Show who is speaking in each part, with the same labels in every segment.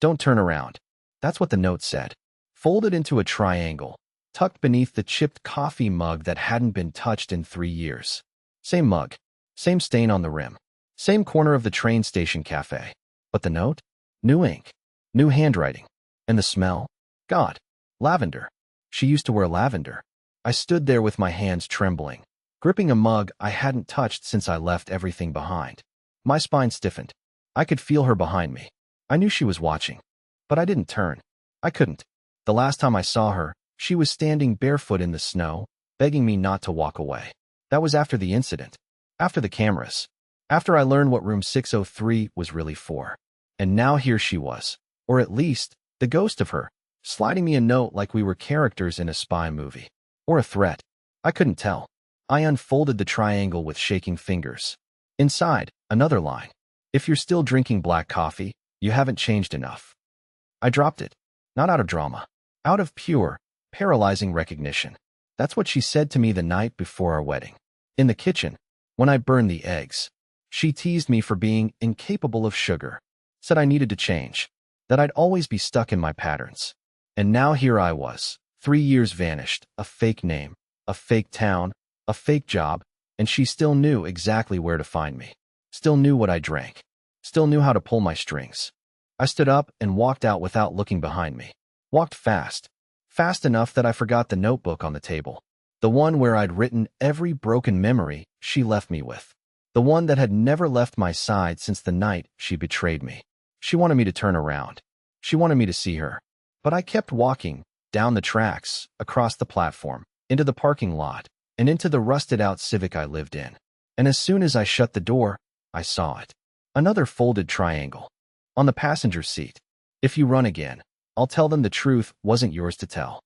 Speaker 1: Don't turn around. That's what the note said. Folded into a triangle, tucked beneath the chipped coffee mug that hadn't been touched in 3 years. Same mug, same stain on the rim, same corner of the train station cafe. But the note? New ink, new handwriting. And the smell? God, lavender. She used to wear lavender. I stood there with my hands trembling, gripping a mug I hadn't touched since I left everything behind. My spine stiffened. I could feel her behind me. I knew she was watching, but I didn't turn. I couldn't. The last time I saw her, she was standing barefoot in the snow, begging me not to walk away. That was after the incident, after the cameras, after I learned what room 603 was really for. And now here she was, or at least, the ghost of her, sliding me a note like we were characters in a spy movie. Or a threat. I couldn't tell. I unfolded the triangle with shaking fingers. Inside, another line. If you're still drinking black coffee, you haven't changed enough. I dropped it. Not out of drama. Out of pure, paralyzing recognition. That's what she said to me the night before our wedding. In the kitchen, when I burned the eggs. She teased me for being incapable of sugar. Said I needed to change. That I'd always be stuck in my patterns. And now here I was. 3 years vanished, a fake name, a fake town, a fake job, and she still knew exactly where to find me. Still knew what I drank. Still knew how to pull my strings. I stood up and walked out without looking behind me. Walked fast. Fast enough that I forgot the notebook on the table. The one where I'd written every broken memory she left me with. The one that had never left my side since the night she betrayed me. She wanted me to turn around. She wanted me to see her. But I kept walking. Down the tracks, across the platform, into the parking lot, and into the rusted-out Civic I lived in. And as soon as I shut the door, I saw it. Another folded triangle. On the passenger seat. If you run again, I'll tell them the truth wasn't yours to tell.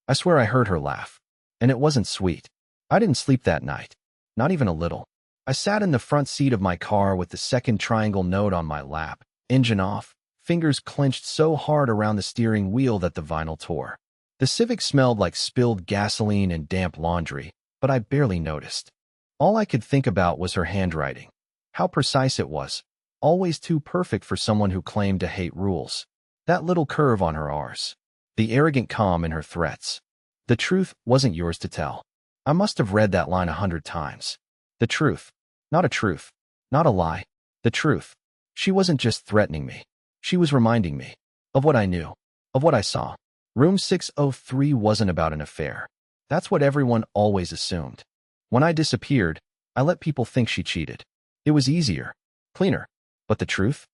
Speaker 1: I swear I heard her laugh. And it wasn't sweet. I didn't sleep that night. Not even a little. I sat in the front seat of my car with the second triangle note on my lap, engine off, fingers clenched so hard around the steering wheel that the vinyl tore. The Civic smelled like spilled gasoline and damp laundry, but I barely noticed. All I could think about was her handwriting. How precise it was. Always too perfect for someone who claimed to hate rules. That little curve on her R's. The arrogant calm in her threats. The truth wasn't yours to tell. I must have read that line 100 times. The truth. Not a truth. Not a lie. The truth. She wasn't just threatening me. She was reminding me of what I knew, of what I saw. Room 603 wasn't about an affair. That's what everyone always assumed. When I disappeared, I let people think she cheated. It was easier, cleaner. But the truth?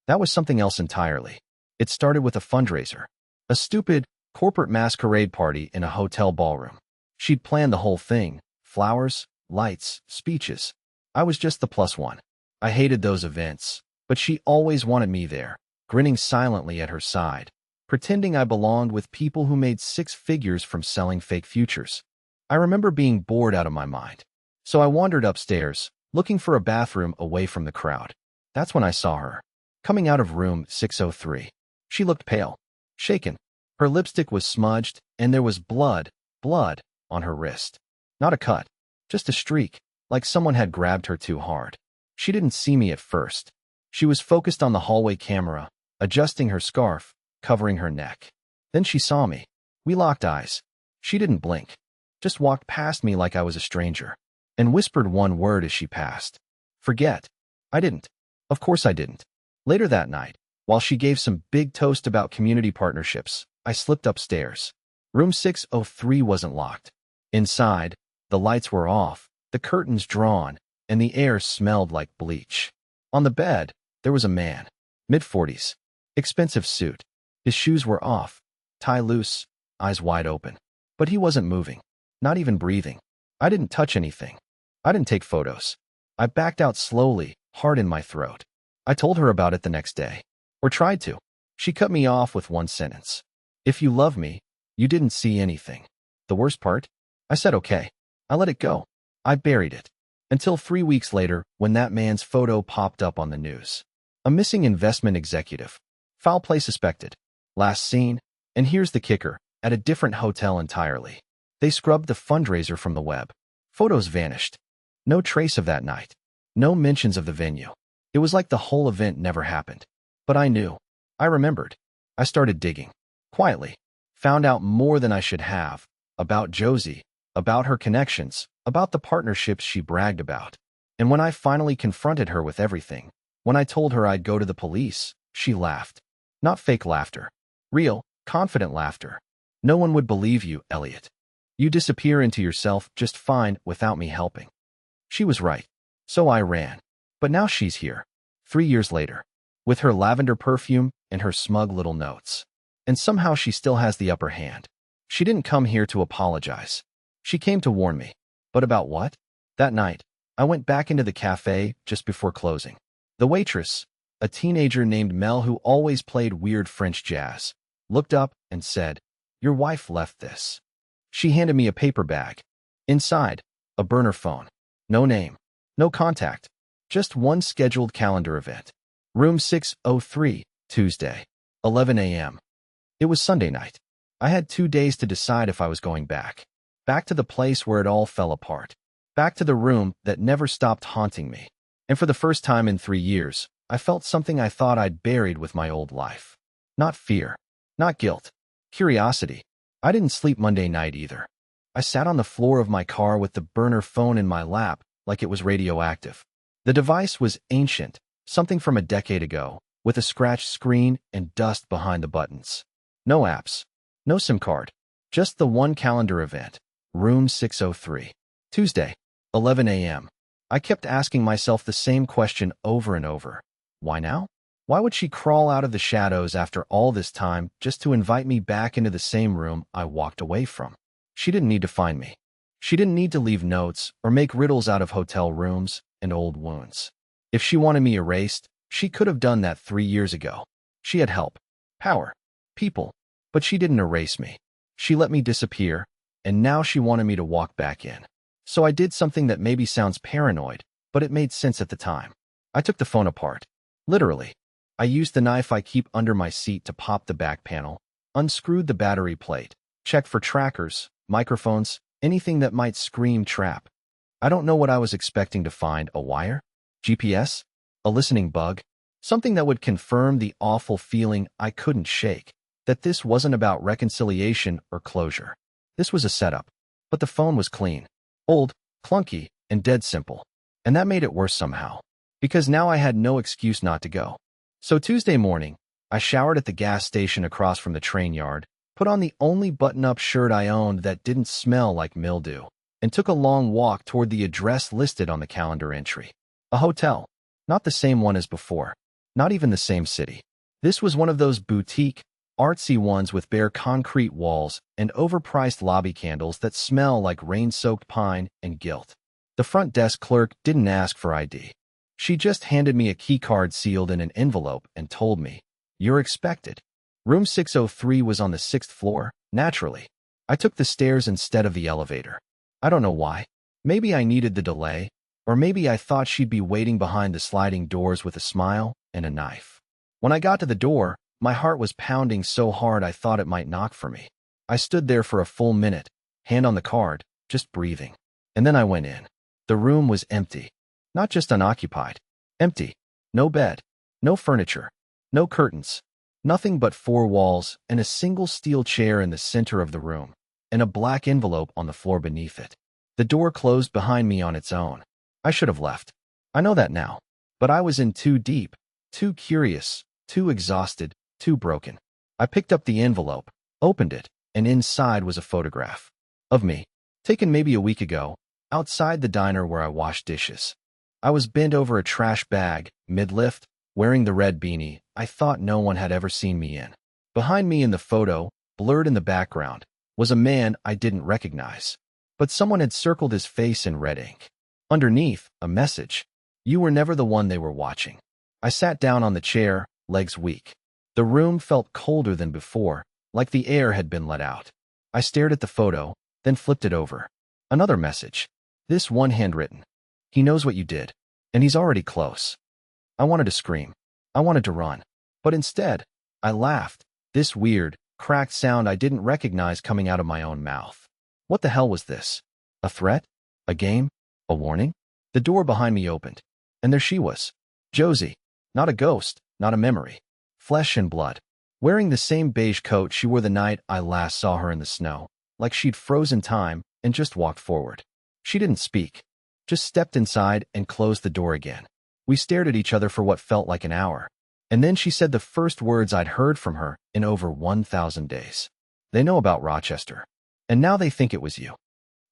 Speaker 1: That was something else entirely. It started with a fundraiser. A stupid, corporate masquerade party in a hotel ballroom. She'd planned the whole thing. Flowers, lights, speeches. I was just the plus one. I hated those events, but she always wanted me there, grinning silently at her side, pretending I belonged with people who made 6 figures from selling fake futures. I remember being bored out of my mind. So I wandered upstairs, looking for a bathroom away from the crowd. That's when I saw her, coming out of room 603. She looked pale, shaken. Her lipstick was smudged, and there was blood, on her wrist. Not a cut, just a streak, like someone had grabbed her too hard. She didn't see me at first. She was focused on the hallway camera, adjusting her scarf, covering her neck. Then she saw me. We locked eyes. She didn't blink, just walked past me like I was a stranger, and whispered one word as she passed. Forget. I didn't. Of course I didn't. Later that night, while she gave some big toast about community partnerships, I slipped upstairs. Room 603 wasn't locked. Inside, the lights were off, the curtains drawn, and the air smelled like bleach. On the bed, there was a man, mid-40s, expensive suit. His shoes were off, tie loose, eyes wide open. But he wasn't moving, not even breathing. I didn't touch anything. I didn't take photos. I backed out slowly, hard in my throat. I told her about it the next day. Or tried to. She cut me off with one sentence. If you love me, you didn't see anything. The worst part? I said okay. I let it go. I buried it. Until 3 weeks later, when that man's photo popped up on the news. A missing investment executive. Foul play suspected. Last seen, and here's the kicker, at a different hotel entirely. They scrubbed the fundraiser from the web. Photos vanished. No trace of that night. No mentions of the venue. It was like the whole event never happened. But I knew. I remembered. I started digging. Quietly. Found out more than I should have. About Josie. About her connections. About the partnerships she bragged about. And when I finally confronted her with everything, when I told her I'd go to the police, she laughed. Not fake laughter. Real, confident laughter. No one would believe you, Elliot. You disappear into yourself just fine without me helping. She was right. So I ran. But now she's here. 3 years later. With her lavender perfume and her smug little notes. And somehow she still has the upper hand. She didn't come here to apologize. She came to warn me. But about what? That night, I went back into the cafe just before closing. The waitress, a teenager named Mel who always played weird French jazz, looked up and said, "Your wife left this." She handed me a paper bag. Inside, a burner phone. No name. No contact. Just one scheduled calendar event. Room 603, Tuesday, 11 a.m. It was Sunday night. I had 2 days to decide if I was going back. Back to the place where it all fell apart. Back to the room that never stopped haunting me. And for the first time in 3 years, I felt something I thought I'd buried with my old life. Not fear. Not guilt. Curiosity. I didn't sleep Monday night either. I sat on the floor of my car with the burner phone in my lap like it was radioactive. The device was ancient, something from a decade ago, with a scratched screen and dust behind the buttons. No apps. No SIM card. Just the one calendar event. Room 603. Tuesday, 11 a.m. I kept asking myself the same question over and over. Why now? Why would she crawl out of the shadows after all this time just to invite me back into the same room I walked away from? She didn't need to find me. She didn't need to leave notes or make riddles out of hotel rooms and old wounds. If she wanted me erased, she could have done that 3 years ago. She had help, power, people, but she didn't erase me. She let me disappear, and now she wanted me to walk back in. So I did something that maybe sounds paranoid, but it made sense at the time. I took the phone apart. Literally. I used the knife I keep under my seat to pop the back panel, unscrewed the battery plate, checked for trackers, microphones, anything that might scream trap. I don't know what I was expecting to find. A wire? GPS? A listening bug? Something that would confirm the awful feeling I couldn't shake, that this wasn't about reconciliation or closure. This was a setup. But the phone was clean. Old, clunky, and dead simple. And that made it worse somehow. Because now I had no excuse not to go. So Tuesday morning, I showered at the gas station across from the train yard, put on the only button-up shirt I owned that didn't smell like mildew, and took a long walk toward the address listed on the calendar entry. A hotel. Not the same one as before. Not even the same city. This was one of those boutique, artsy ones with bare concrete walls and overpriced lobby candles that smell like rain-soaked pine and guilt. The front desk clerk didn't ask for ID. She just handed me a key card sealed in an envelope and told me, "You're expected." Room 603 was on the 6th floor, naturally. I took the stairs instead of the elevator. I don't know why. Maybe I needed the delay, or maybe I thought she'd be waiting behind the sliding doors with a smile and a knife. When I got to the door, my heart was pounding so hard I thought it might knock for me. I stood there for a full minute, hand on the card, just breathing. And then I went in. The room was empty. Not just unoccupied. Empty. No bed. No furniture. No curtains. Nothing but 4 walls and a single steel chair in the center of the room, and a black envelope on the floor beneath it. The door closed behind me on its own. I should have left. I know that now. But I was in too deep, too curious, too exhausted, too broken. I picked up the envelope, opened it, and inside was a photograph. Of me. Taken maybe a week ago, outside the diner where I washed dishes. I was bent over a trash bag, mid-lift, wearing the red beanie I thought no one had ever seen me in. Behind me in the photo, blurred in the background, was a man I didn't recognize. But someone had circled his face in red ink. Underneath, a message. "You were never the one they were watching." I sat down on the chair, legs weak. The room felt colder than before, like the air had been let out. I stared at the photo, then flipped it over. Another message. This one handwritten. "He knows what you did, and he's already close." I wanted to scream. I wanted to run. But instead, I laughed. This weird, cracked sound I didn't recognize coming out of my own mouth. What the hell was this? A threat? A game? A warning? The door behind me opened, and there she was. Josie. Not a ghost, not a memory. Flesh and blood. wearing the same beige coat she wore the night I last saw her in the snow, like she'd frozen time and just walked forward. She didn't speak, just stepped inside and closed the door again. We stared at each other for what felt like an hour, and then she said the first words I'd heard from her in over 1,000 days. They know about Rochester, and now they think it was you.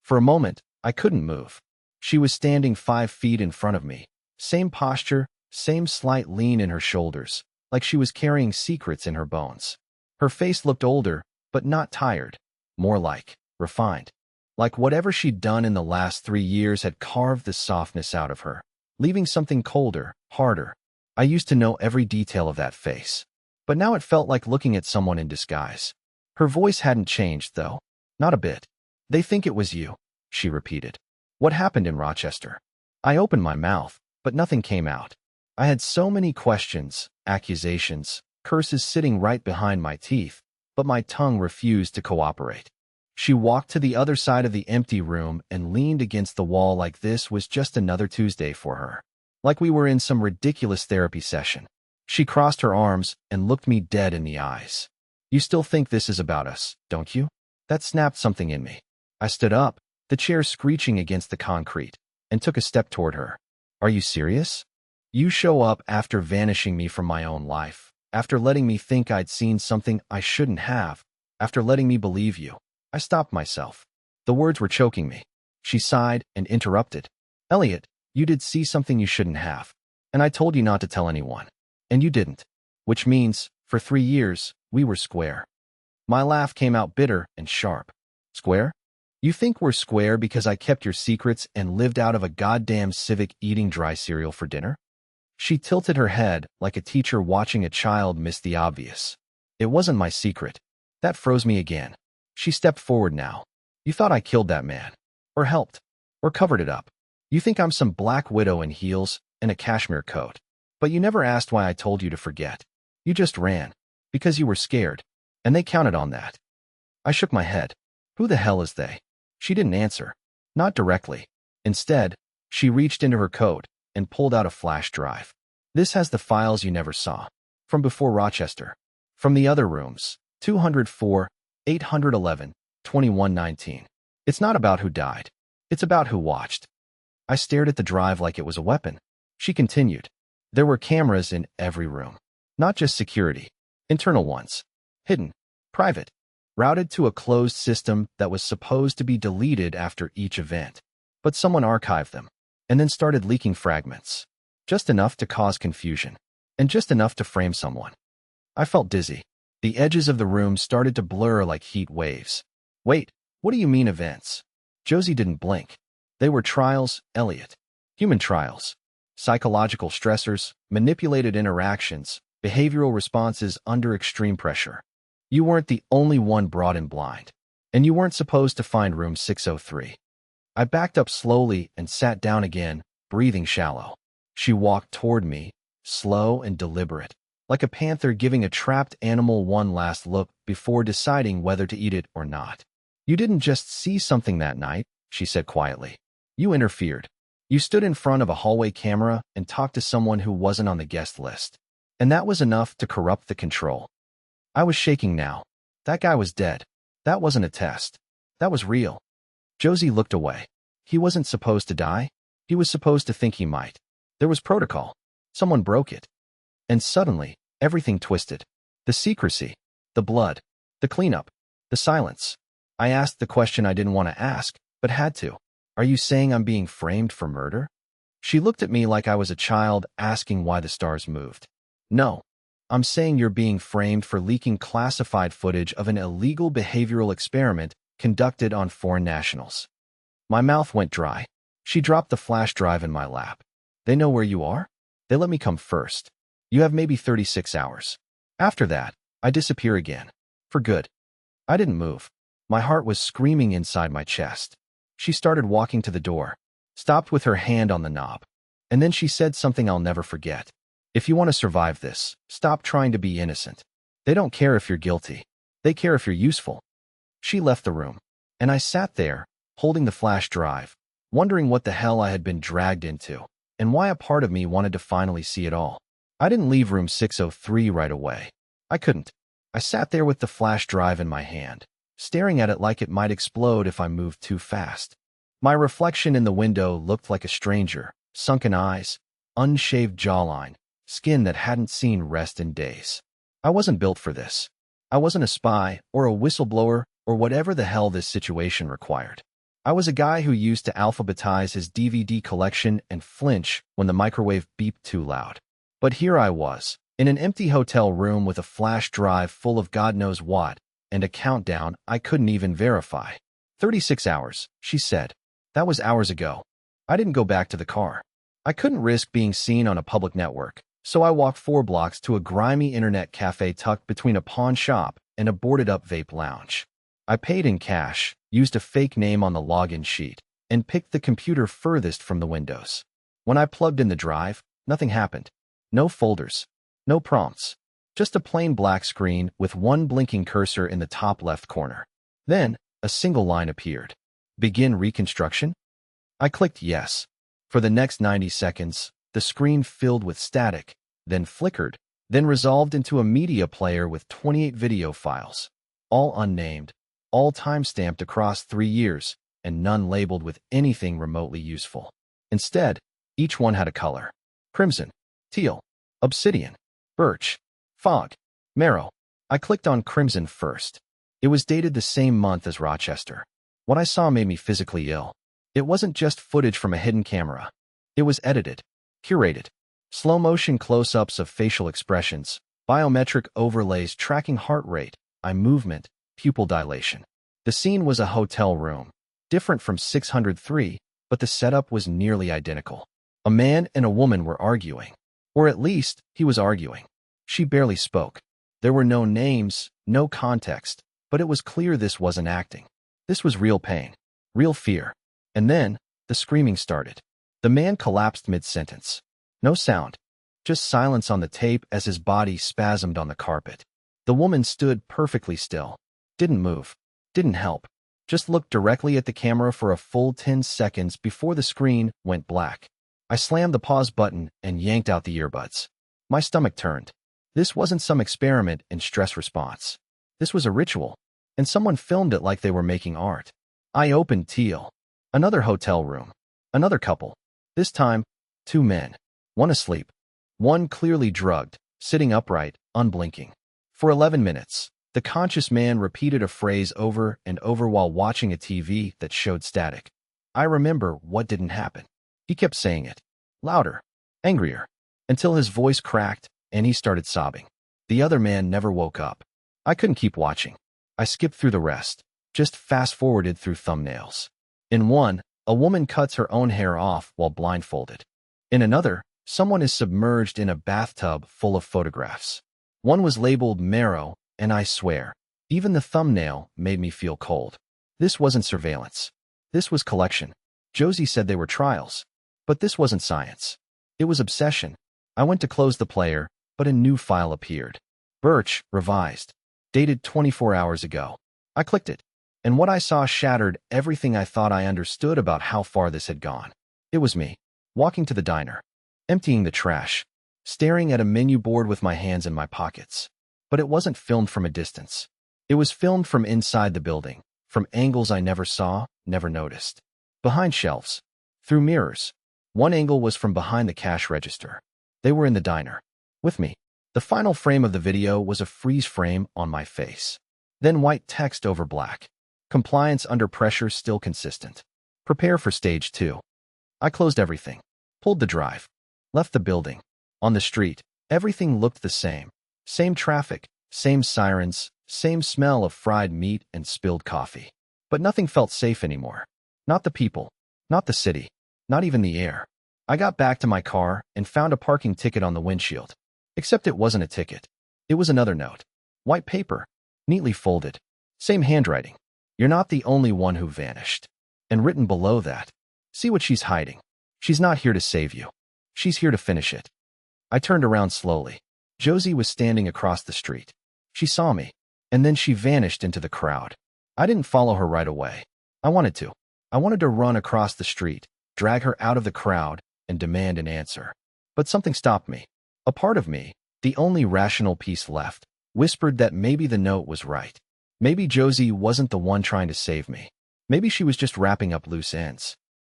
Speaker 1: For a moment, I couldn't move. She was standing 5 feet in front of me, same posture, same slight lean in her shoulders, like she was carrying secrets in her bones. Her face looked older, but not tired, more like refined. Like whatever she'd done in the last 3 years had carved the softness out of her, leaving something colder, harder. I used to know every detail of that face, but now it felt like looking at someone in disguise. Her voice hadn't changed, though. Not a bit. They think it was you, she repeated. What happened in Rochester? I opened my mouth, but nothing came out. I had so many questions, accusations, curses sitting right behind my teeth, but my tongue refused to cooperate. She walked to the other side of the empty room and leaned against the wall like this was just another Tuesday for her. Like we were in some ridiculous therapy session. She crossed her arms and looked me dead in the eyes. You still think this is about us, don't you? That snapped something in me. I stood up, the chair screeching against the concrete, and took a step toward her. Are you serious? You show up after vanishing me from my own life, after letting me think I'd seen something I shouldn't have, after letting me believe you. I stopped myself. The words were choking me. She sighed and interrupted. Elliot, you did see something you shouldn't have. And I told you not to tell anyone. And you didn't. Which means, for 3 years, we were square. My laugh came out bitter and sharp. Square? You think we're square because I kept your secrets and lived out of a goddamn Civic eating dry cereal for dinner? She tilted her head like a teacher watching a child miss the obvious. It wasn't my secret. That froze me again. She stepped forward now. You thought I killed that man. Or helped. Or covered it up. You think I'm some black widow in heels and a cashmere coat. But you never asked why I told you to forget. You just ran. Because you were scared. And they counted on that. I shook my head. Who the hell is they? She didn't answer. Not directly. Instead, she reached into her coat and pulled out a flash drive. This has the files you never saw. From before Rochester. From the other rooms. 204, 811, 2119. It's not about who died. It's about who watched. I stared at the drive like it was a weapon. She continued. There were cameras in every room. Not just security. Internal ones. Hidden. Private. Routed to a closed system that was supposed to be deleted after each event. But someone archived them. And then started leaking fragments. Just enough to cause confusion. And just enough to frame someone. I felt dizzy. The edges of the room started to blur like heat waves. Wait, what do you mean events? Josie didn't blink. They were trials, Elliot. Human trials. Psychological stressors, manipulated interactions, behavioral responses under extreme pressure. You weren't the only one brought in blind. And you weren't supposed to find room 603. I backed up slowly and sat down again, breathing shallow. She walked toward me, slow and deliberate, like a panther giving a trapped animal one last look before deciding whether to eat it or not. You didn't just see something that night, she said quietly. You interfered. You stood in front of a hallway camera and talked to someone who wasn't on the guest list. And that was enough to corrupt the control. I was shaking now. That guy was dead. That wasn't a test. That was real. Josie looked away. He wasn't supposed to die. He was supposed to think he might. There was protocol. Someone broke it. And suddenly, everything twisted. The secrecy. The blood. The cleanup. The silence. I asked the question I didn't want to ask, but had to. Are you saying I'm being framed for murder? She looked at me like I was a child asking why the stars moved. No. I'm saying you're being framed for leaking classified footage of an illegal behavioral experiment conducted on foreign nationals. My mouth went dry. She dropped the flash drive in my lap. They know where you are? They let me come first. You have maybe 36 hours. After that, I disappear again. For good. I didn't move. My heart was screaming inside my chest. She started walking to the door, stopped with her hand on the knob. And then she said something I'll never forget. If you want to survive this, stop trying to be innocent. They don't care if you're guilty. They care if you're useful. She left the room, and I sat there, holding the flash drive, wondering what the hell I had been dragged into, and why a part of me wanted to finally see it all. I didn't leave room 603 right away. I couldn't. I sat there with the flash drive in my hand, staring at it like it might explode if I moved too fast. My reflection in the window looked like a stranger, sunken eyes, unshaved jawline, skin that hadn't seen rest in days. I wasn't built for this. I wasn't a spy or a whistleblower or whatever the hell this situation required. I was a guy who used to alphabetize his DVD collection and flinch when the microwave beeped too loud. But here I was, in an empty hotel room with a flash drive full of God knows what, and a countdown I couldn't even verify. 36 hours, she said. That was hours ago. I didn't go back to the car. I couldn't risk being seen on a public network, so I walked 4 blocks to a grimy internet cafe tucked between a pawn shop and a boarded-up vape lounge. I paid in cash, used a fake name on the login sheet, and picked the computer furthest from the windows. When I plugged in the drive, nothing happened. No folders. No prompts. Just a plain black screen with one blinking cursor in the top left corner. Then, a single line appeared. Begin reconstruction? I clicked yes. For the next 90 seconds, the screen filled with static, then flickered, then resolved into a media player with 28 video files, all unnamed, all time-stamped across 3 years, and none labeled with anything remotely useful. Instead, each one had a color: crimson, teal, obsidian, birch, fog, marrow. I clicked on crimson first. It was dated the same month as Rochester. What I saw made me physically ill. It wasn't just footage from a hidden camera. It was edited, curated. Slow-motion close-ups of facial expressions, biometric overlays tracking heart rate, eye movement, pupil dilation. The scene was a hotel room, different from 603, but the setup was nearly identical. A man and a woman were arguing. Or at least, he was arguing. She barely spoke. There were no names, no context, but it was clear this wasn't acting. This was real pain, real fear. And then, the screaming started. The man collapsed mid-sentence. No sound, just silence on the tape as his body spasmed on the carpet. The woman stood perfectly still, didn't move, didn't help, just looked directly at the camera for a full 10 seconds before the screen went black. I slammed the pause button and yanked out the earbuds. My stomach turned. This wasn't some experiment in stress response. This was a ritual, and someone filmed it like they were making art. I opened Teal. Another hotel room. Another couple. This time, 2 men. One asleep. One clearly drugged, sitting upright, unblinking. For 11 minutes, the conscious man repeated a phrase over and over while watching a TV that showed static. I remember what didn't happen. He kept saying it. Louder. Angrier. Until his voice cracked and he started sobbing. The other man never woke up. I couldn't keep watching. I skipped through the rest. Just fast-forwarded through thumbnails. In one, a woman cuts her own hair off while blindfolded. In another, someone is submerged in a bathtub full of photographs. One was labeled Marrow, and I swear, even the thumbnail made me feel cold. This wasn't surveillance. This was collection. Josie said they were trials. But this wasn't science. It was obsession. I went to close the player, but a new file appeared. Birch, revised. Dated 24 hours ago. I clicked it, and what I saw shattered everything I thought I understood about how far this had gone. It was me, walking to the diner, emptying the trash, staring at a menu board with my hands in my pockets. But it wasn't filmed from a distance. It was filmed from inside the building, from angles I never saw, never noticed. Behind shelves. Through mirrors. One angle was from behind the cash register. They were in the diner. With me. The final frame of the video was a freeze frame on my face. Then white text over black. Compliance under pressure still consistent. Prepare for stage 2. I closed everything. Pulled the drive. Left the building. On the street, everything looked the same. Same traffic, same sirens, same smell of fried meat and spilled coffee. But nothing felt safe anymore. Not the people. Not the city. Not even the air. I got back to my car and found a parking ticket on the windshield. Except it wasn't a ticket. It was another note. White paper. Neatly folded. Same handwriting. You're not the only one who vanished. And written below that. See what she's hiding. She's not here to save you. She's here to finish it. I turned around slowly. Josie was standing across the street. She saw me, and then she vanished into the crowd. I didn't follow her right away. I wanted to. I wanted to run across the street, drag her out of the crowd, and demand an answer. But something stopped me. A part of me, the only rational piece left, whispered that maybe the note was right. Maybe Josie wasn't the one trying to save me. Maybe she was just wrapping up loose ends.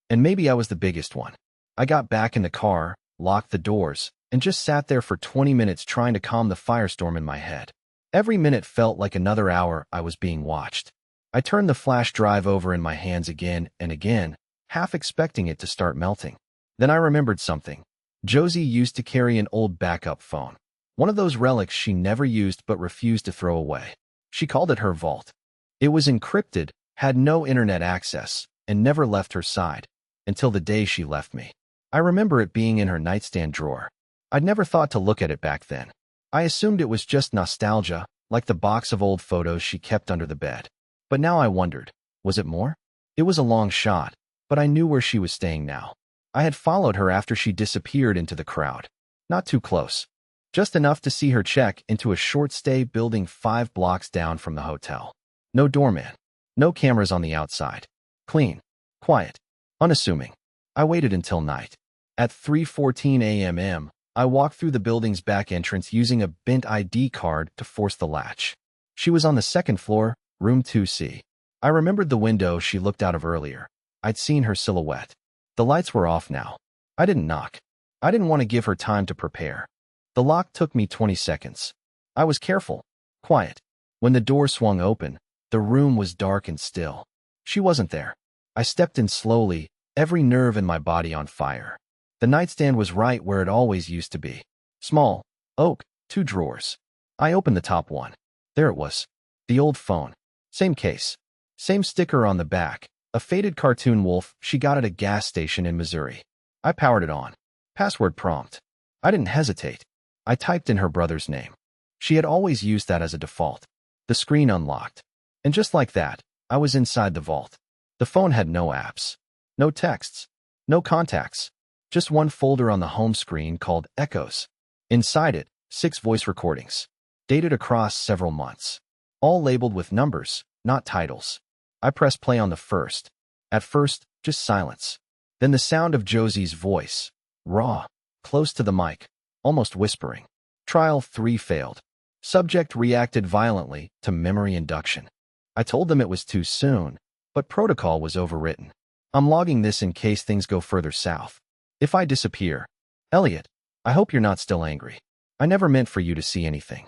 Speaker 1: And maybe I was the biggest one. I got back in the car, locked the doors, and just sat there for 20 minutes trying to calm the firestorm in my head. Every minute felt like another hour I was being watched. I turned the flash drive over in my hands again and again, half expecting it to start melting. Then I remembered something. Josie used to carry an old backup phone. One of those relics she never used but refused to throw away. She called it her vault. It was encrypted, had no internet access, and never left her side, until the day she left me. I remember it being in her nightstand drawer. I'd never thought to look at it back then. I assumed it was just nostalgia, like the box of old photos she kept under the bed. But now I wondered, was it more? It was a long shot, but I knew where she was staying now. I had followed her after she disappeared into the crowd. Not too close. Just enough to see her check into a short-stay building 5 blocks down from the hotel. No doorman. No cameras on the outside. Clean. Quiet. Unassuming. I waited until night. At 3:14 a.m., I walked through the building's back entrance using a bent ID card to force the latch. She was on the second floor, room 2C. I remembered the window she looked out of earlier. I'd seen her silhouette. The lights were off now. I didn't knock. I didn't want to give her time to prepare. The lock took me 20 seconds. I was careful. Quiet. When the door swung open, the room was dark and still. She wasn't there. I stepped in slowly, every nerve in my body on fire. The nightstand was right where it always used to be. Small, oak, 2 drawers. I opened the top one. There it was. The old phone. Same case. Same sticker on the back. A faded cartoon wolf she got at a gas station in Missouri. I powered it on. Password prompt. I didn't hesitate. I typed in her brother's name. She had always used that as a default. The screen unlocked. And just like that, I was inside the vault. The phone had no apps. No texts. No contacts. Just one folder on the home screen called Echoes. Inside it, 6 voice recordings. Dated across several months. All labeled with numbers, not titles. I pressed play on the first. At first, just silence. Then the sound of Josie's voice. Raw. Close to the mic. Almost whispering. Trial 3 failed. Subject reacted violently to memory induction. I told them it was too soon, but protocol was overwritten. I'm logging this in case things go further south. If I disappear, Elliot, I hope you're not still angry. I never meant for you to see anything.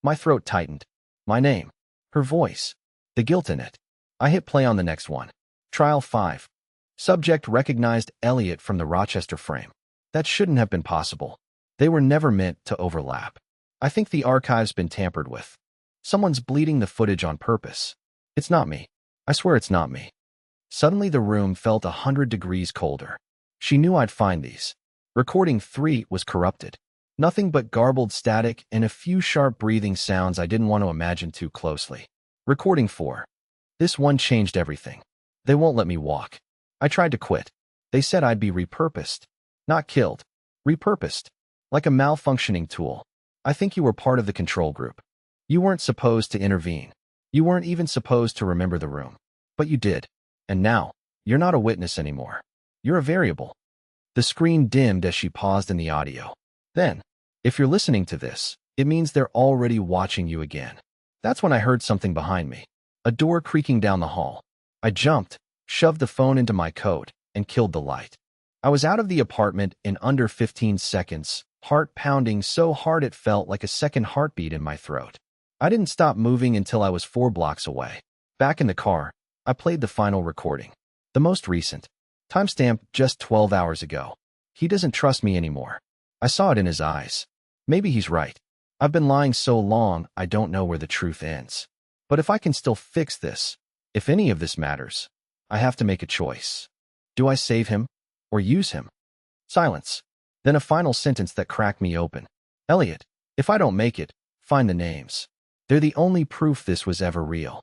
Speaker 1: My throat tightened. My name. Her voice. The guilt in it. I hit play on the next one. Trial 5. Subject recognized Elliot from the Rochester frame. That shouldn't have been possible. They were never meant to overlap. I think the archive's been tampered with. Someone's bleeding the footage on purpose. It's not me. I swear it's not me. Suddenly the room felt 100 degrees colder. She knew I'd find these. Recording 3 was corrupted. Nothing but garbled static and a few sharp breathing sounds I didn't want to imagine too closely. Recording 4. This one changed everything. They won't let me walk. I tried to quit. They said I'd be repurposed. Not killed. Repurposed. Like a malfunctioning tool. I think you were part of the control group. You weren't supposed to intervene. You weren't even supposed to remember the room. But you did. And now, you're not a witness anymore. You're a variable. The screen dimmed as she paused in the audio. Then, if you're listening to this, it means they're already watching you again. That's when I heard something behind me. A door creaking down the hall. I jumped, shoved the phone into my coat, and killed the light. I was out of the apartment in under 15 seconds, heart pounding so hard it felt like a second heartbeat in my throat. I didn't stop moving until I was 4 blocks away. Back in the car, I played the final recording. The most recent. Timestamp just 12 hours ago. He doesn't trust me anymore. I saw it in his eyes. Maybe he's right. I've been lying so long, I don't know where the truth ends. But if I can still fix this, if any of this matters, I have to make a choice. Do I save him or use him? Silence. Then a final sentence that cracked me open. Elliot, if I don't make it, find the names. They're the only proof this was ever real.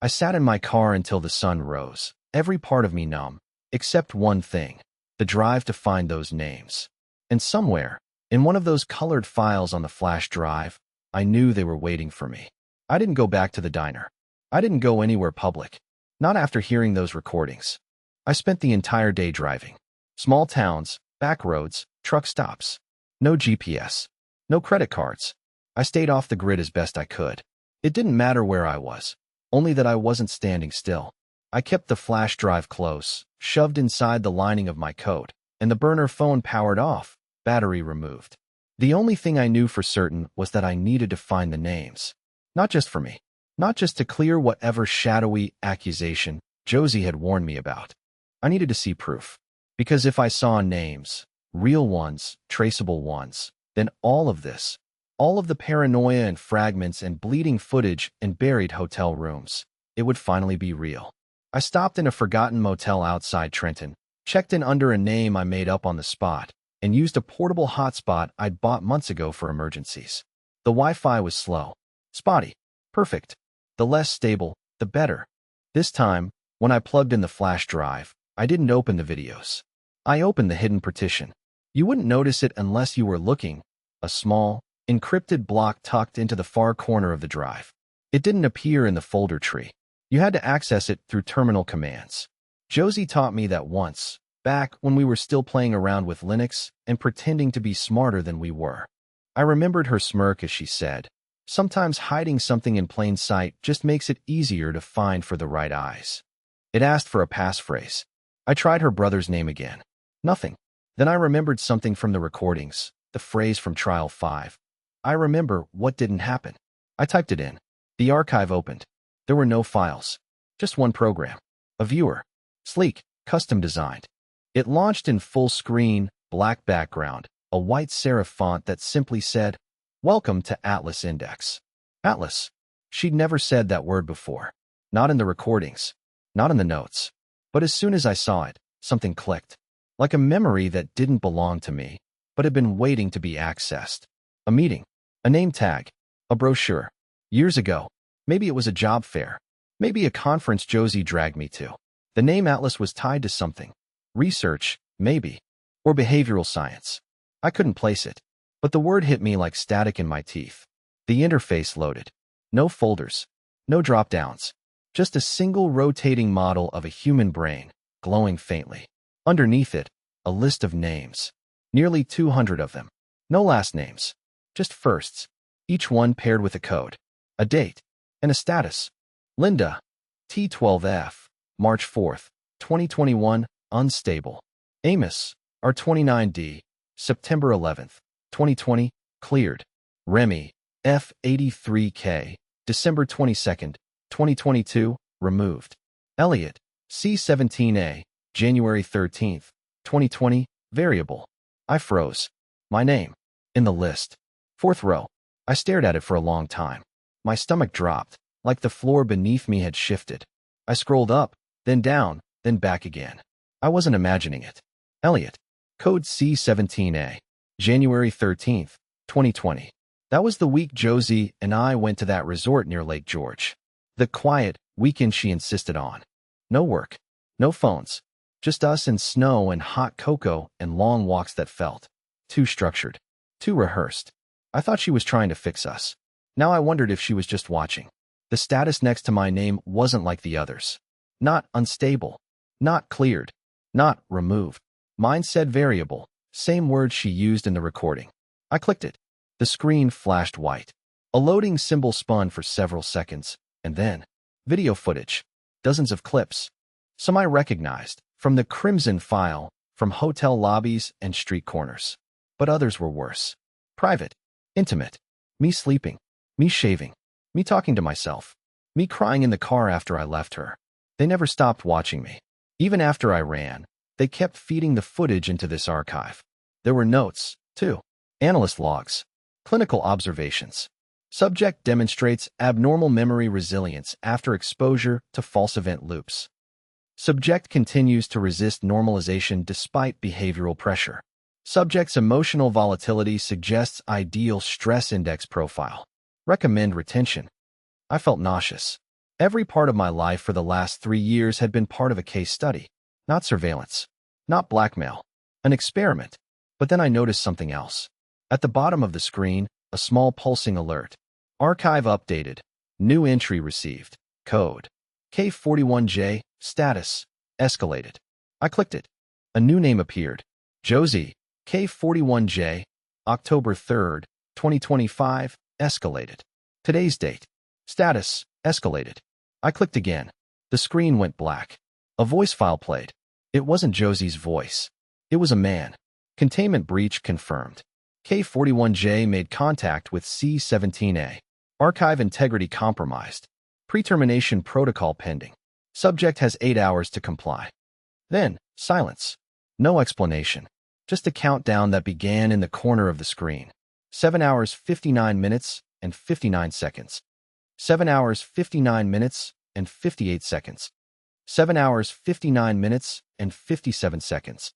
Speaker 1: I sat in my car until the sun rose, every part of me numb, except one thing, the drive to find those names. And somewhere, in one of those colored files on the flash drive, I knew they were waiting for me. I didn't go back to the diner. I didn't go anywhere public. Not after hearing those recordings. I spent the entire day driving. Small towns, back roads, truck stops. No GPS. No credit cards. I stayed off the grid as best I could. It didn't matter where I was, only that I wasn't standing still. I kept the flash drive close, shoved inside the lining of my coat, and the burner phone powered off, battery removed. The only thing I knew for certain was that I needed to find the names. Not just for me. Not just to clear whatever shadowy accusation Josie had warned me about. I needed to see proof. Because if I saw names, real ones, traceable ones, then all of this, all of the paranoia and fragments and bleeding footage in buried hotel rooms, it would finally be real. I stopped in a forgotten motel outside Trenton, checked in under a name I made up on the spot, and used a portable hotspot I'd bought months ago for emergencies. The Wi-Fi was slow. Spotty. Perfect. The less stable, the better. This time, when I plugged in the flash drive, I didn't open the videos. I opened the hidden partition. You wouldn't notice it unless you were looking. A small, encrypted block tucked into the far corner of the drive. It didn't appear in the folder tree. You had to access it through terminal commands. Josie taught me that once, back when we were still playing around with Linux and pretending to be smarter than we were. I remembered her smirk as she said, "Sometimes hiding something in plain sight just makes it easier to find for the right eyes." It asked for a passphrase. I tried her brother's name again. Nothing. Then I remembered something from the recordings, the phrase from Trial 5. I remember what didn't happen. I typed it in. The archive opened. There were no files. Just one program. A viewer. Sleek, custom designed. It launched in full screen, black background, a white serif font that simply said, "Welcome to Atlas Index." Atlas. She'd never said that word before. Not in the recordings. Not in the notes. But as soon as I saw it, something clicked. Like a memory that didn't belong to me, but had been waiting to be accessed. A meeting. A name tag. A brochure. Years ago. Maybe it was a job fair. Maybe a conference Josie dragged me to. The name Atlas was tied to something. Research, maybe. Or behavioral science. I couldn't place it. But the word hit me like static in my teeth. The interface loaded. No folders. No drop-downs. Just a single rotating model of a human brain, glowing faintly. Underneath it, a list of names. Nearly 200 of them. No last names. Just firsts. Each one paired with a code. A date. And a status. Linda. T12F. March 4th, 2021. Unstable. Amos. R29D. September 11th, 2020. Cleared. Remy. F83K. December 22nd, 2022. Removed. Elliot. C17A. January 13th, 2020. Variable. I froze. My name. In the list. Fourth row. I stared at it for a long time. My stomach dropped, like the floor beneath me had shifted. I scrolled up, then down, then back again. I wasn't imagining it. Elliot. Code C17A. January 13th, 2020. That was the week Josie and I went to that resort near Lake George. The quiet weekend she insisted on. No work. No phones. Just us and snow and hot cocoa and long walks that felt too structured. Too rehearsed. I thought she was trying to fix us. Now I wondered if she was just watching. The status next to my name wasn't like the others. Not unstable. Not cleared. Not removed. Mine said variable. Same word she used in the recording. I clicked it. The screen flashed white. A loading symbol spun for several seconds, and then video footage. Dozens of clips. Some I recognized, from the crimson file, from hotel lobbies and street corners. But others were worse. Private. Intimate. Me sleeping. Me shaving. Me talking to myself. Me crying in the car after I left her. They never stopped watching me. Even after I ran, they kept feeding the footage into this archive. There were notes, too. Analyst logs. Clinical observations. Subject demonstrates abnormal memory resilience after exposure to false event loops. Subject continues to resist normalization despite behavioral pressure. Subject's emotional volatility suggests ideal stress index profile. Recommend retention. I felt nauseous. Every part of my life for the last 3 years had been part of a case study. Not surveillance. Not blackmail. An experiment. But then I noticed something else. At the bottom of the screen, a small pulsing alert. Archive updated. New entry received. Code. K41J. Status. Escalated. I clicked it. A new name appeared. Josie. K41J. October 3rd, 2025. escalated. Today's date. Status, escalated. I clicked again. The screen went black. A voice file played. It wasn't Josie's voice. It was a man. Containment breach confirmed. K41J made contact with C17A. Archive integrity compromised. Pre-termination protocol pending. Subject has 8 hours to comply. Then, silence. No explanation. Just a countdown that began in the corner of the screen. 7 hours 59 minutes and 59 seconds. 7 hours 59 minutes and 58 seconds. 7 hours 59 minutes and 57 seconds.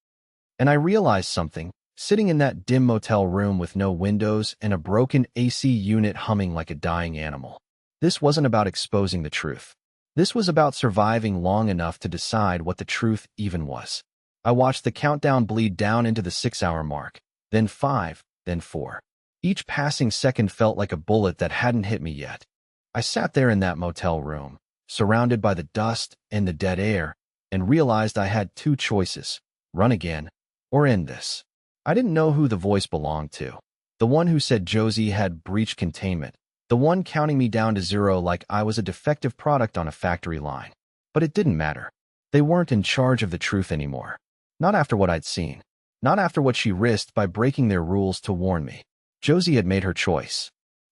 Speaker 1: And I realized something, sitting in that dim motel room with no windows and a broken AC unit humming like a dying animal. This wasn't about exposing the truth. This was about surviving long enough to decide what the truth even was. I watched the countdown bleed down into the 6-hour mark, then 5, then 4. Each passing second felt like a bullet that hadn't hit me yet. I sat there in that motel room, surrounded by the dust and the dead air, and realized I had two choices: run again or end this. I didn't know who the voice belonged to. The one who said Josie had breached containment. The one counting me down to zero like I was a defective product on a factory line. But it didn't matter. They weren't in charge of the truth anymore. Not after what I'd seen. Not after what she risked by breaking their rules to warn me. Josie had made her choice.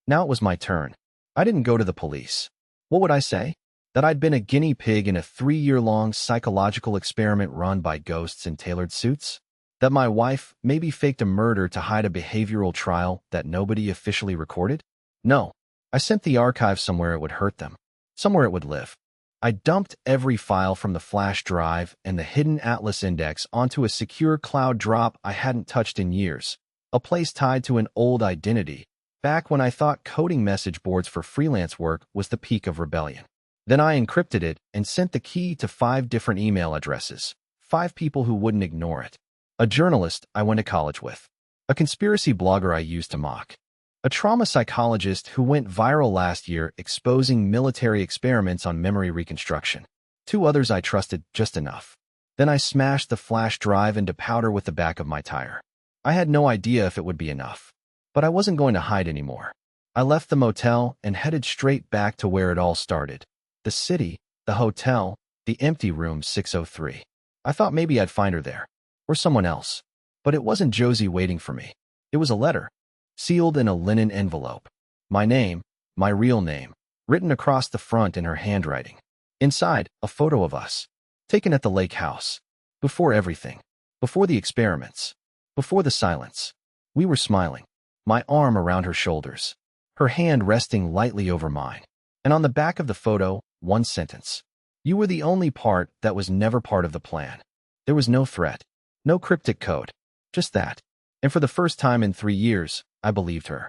Speaker 1: Now it was my turn. I didn't go to the police. What would I say? That I'd been a guinea pig in a 3-year-long psychological experiment run by ghosts in tailored suits? That my wife maybe faked a murder to hide a behavioral trial that nobody officially recorded? No. I sent the archive somewhere it would hurt them. Somewhere it would live. I dumped every file from the flash drive and the hidden Atlas index onto a secure cloud drop I hadn't touched in years, a place tied to an old identity, back when I thought coding message boards for freelance work was the peak of rebellion. Then I encrypted it and sent the key to 5 different email addresses, 5 people who wouldn't ignore it. A journalist I went to college with, a conspiracy blogger I used to mock, a trauma psychologist who went viral last year exposing military experiments on memory reconstruction, 2 others I trusted just enough. Then I smashed the flash drive into powder with the back of my tire. I had no idea if it would be enough, but I wasn't going to hide anymore. I left the motel and headed straight back to where it all started. The city, the hotel, the empty room 603. I thought maybe I'd find her there. Or someone else. But it wasn't Josie waiting for me. It was a letter, sealed in a linen envelope. My name, my real name, written across the front in her handwriting. Inside, a photo of us, taken at the lake house. Before everything. Before the experiments. Before the silence. We were smiling. My arm around her shoulders. Her hand resting lightly over mine. And on the back of the photo, one sentence. You were the only part that was never part of the plan. There was no threat. No cryptic code. Just that. And for the first time in 3 years, I believed her.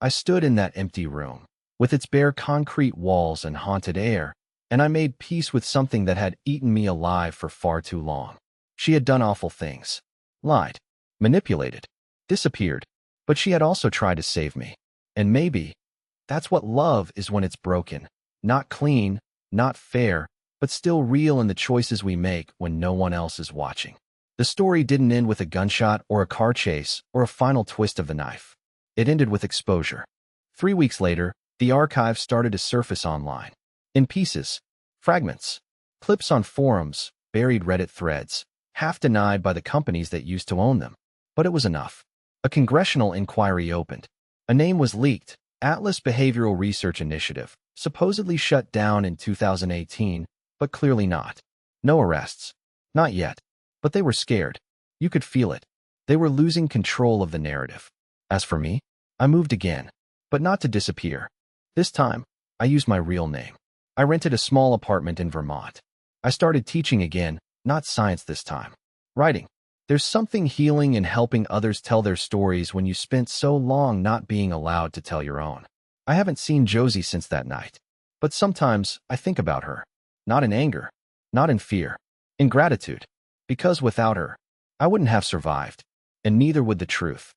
Speaker 1: I stood in that empty room, with its bare concrete walls and haunted air, and I made peace with something that had eaten me alive for far too long. She had done awful things. Lied. Manipulated. Disappeared. But she had also tried to save me. And maybe that's what love is when it's broken. Not clean, not fair, but still real in the choices we make when no one else is watching. The story didn't end with a gunshot or a car chase or a final twist of the knife. It ended with exposure. 3 weeks later, the archive started to surface online. In pieces, fragments, clips on forums, buried Reddit threads, half denied by the companies that used to own them. But it was enough. A congressional inquiry opened. A name was leaked: Atlas Behavioral Research Initiative, supposedly shut down in 2018, but clearly not. No arrests. Not yet. But they were scared. You could feel it. They were losing control of the narrative. As for me, I moved again, but not to disappear. This time, I used my real name. I rented a small apartment in Vermont. I started teaching again, not science this time. Writing. There's something healing in helping others tell their stories when you spent so long not being allowed to tell your own. I haven't seen Josie since that night. But sometimes I think about her. Not in anger. Not in fear. In gratitude. Because without her, I wouldn't have survived. And neither would the truth.